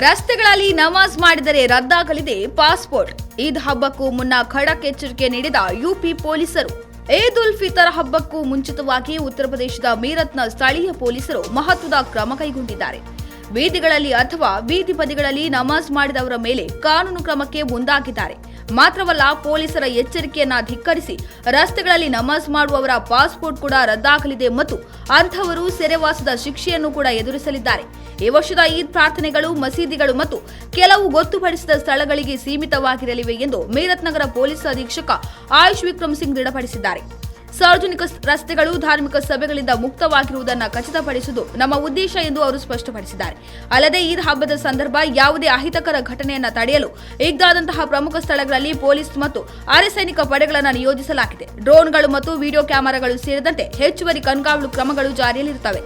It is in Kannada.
ರಸ್ತೆಗಳಲ್ಲಿ ನಮಾಜ್ ಮಾಡಿದರೆ ರದ್ದಾಗಲಿದೆ ಪಾಸ್ಪೋರ್ಟ್. ಈದ್ ಹಬ್ಬಕ್ಕೂ ಮುನ್ನ ಖಡಕ್ ಎಚ್ಚರಿಕೆ ನೀಡಿದ ಯುಪಿ ಪೊಲೀಸರು. ಈದ್ ಉಲ್ ಫಿತರ್ ಹಬ್ಬಕ್ಕೂ ಮುಂಚಿತವಾಗಿ ಉತ್ತರ ಪ್ರದೇಶದ ಮೀರತ್ನ ಸ್ಥಳೀಯ ಪೊಲೀಸರು ಮಹತ್ವದ ಕ್ರಮ ಕೈಗೊಂಡಿದ್ದಾರೆ. ಬೀದಿಗಳಲ್ಲಿ ಅಥವಾ ಬೀದಿ ಬದಿಗಳಲ್ಲಿ ನಮಾಜ್ ಮಾಡಿದವರ ಮೇಲೆ ಕಾನೂನು ಕ್ರಮಕ್ಕೆ ಮುಂದಾಗಿದ್ದಾರೆ. ಮಾತ್ರವಲ್ಲ, ಪೊಲೀಸರ ಎಚ್ಚರಿಕೆಯನ್ನ ಧಿಕ್ಕರಿಸಿ ರಸ್ತೆಗಳಲ್ಲಿ ನಮಾಜ್ ಮಾಡುವವರ ಪಾಸ್ಪೋರ್ಟ್ ಕೂಡ ರದ್ದಾಗಲಿದೆ ಮತ್ತು ಅಂಥವರು ಸೆರೆವಾಸದ ಶಿಕ್ಷೆಯನ್ನು ಕೂಡ ಎದುರಿಸಲಿದ್ದಾರೆ. ಈ ವರ್ಷದ ಈದ್ ಪ್ರಾರ್ಥನೆಗಳು ಮಸೀದಿಗಳು ಮತ್ತು ಕೆಲವು ಗೊತ್ತುಪಡಿಸಿದ ಸ್ಥಳಗಳಿಗೆ ಸೀಮಿತವಾಗಿರಲಿವೆ ಎಂದು ಮೀರತ್ ನಗರ ಪೊಲೀಸ್ ಅಧೀಕ್ಷಕ ಆಯುಷ್ ವಿಕ್ರಮ್ ಸಿಂಗ್ ದೃಢಪಡಿಸಿದ್ದಾರೆ. ಸಾರ್ವಜನಿಕ ರಸ್ತೆಗಳು ಧಾರ್ಮಿಕ ಸಭೆಗಳಿಂದ ಮುಕ್ತವಾಗಿರುವುದನ್ನು ಖಚಿತಪಡಿಸುವುದು ನಮ್ಮ ಉದ್ದೇಶ ಎಂದು ಅವರು ಸ್ಪಷ್ಟಪಡಿಸಿದ್ದಾರೆ. ಅಲ್ಲದೆ ಈದ್ ಹಬ್ಬದ ಸಂದರ್ಭ ಯಾವುದೇ ಅಹಿತಕರ ಘಟನೆಯನ್ನು ತಡೆಯಲು ಈಗಾದಂತಹ ಪ್ರಮುಖ ಸ್ಥಳಗಳಲ್ಲಿ ಪೊಲೀಸ್ ಮತ್ತು ಅರೆಸೈನಿಕ ಪಡೆಗಳನ್ನು ನಿಯೋಜಿಸಲಾಗಿದೆ. ಡ್ರೋನ್ಗಳು ಮತ್ತು ವಿಡಿಯೋ ಕ್ಯಾಮೆರಾಗಳು ಸೇರಿದಂತೆ ಹೆಚ್ಚುವರಿ ಕಣ್ಗಾವಲು ಕ್ರಮಗಳು ಜಾರಿಯಲ್ಲಿರುತ್ತವೆ.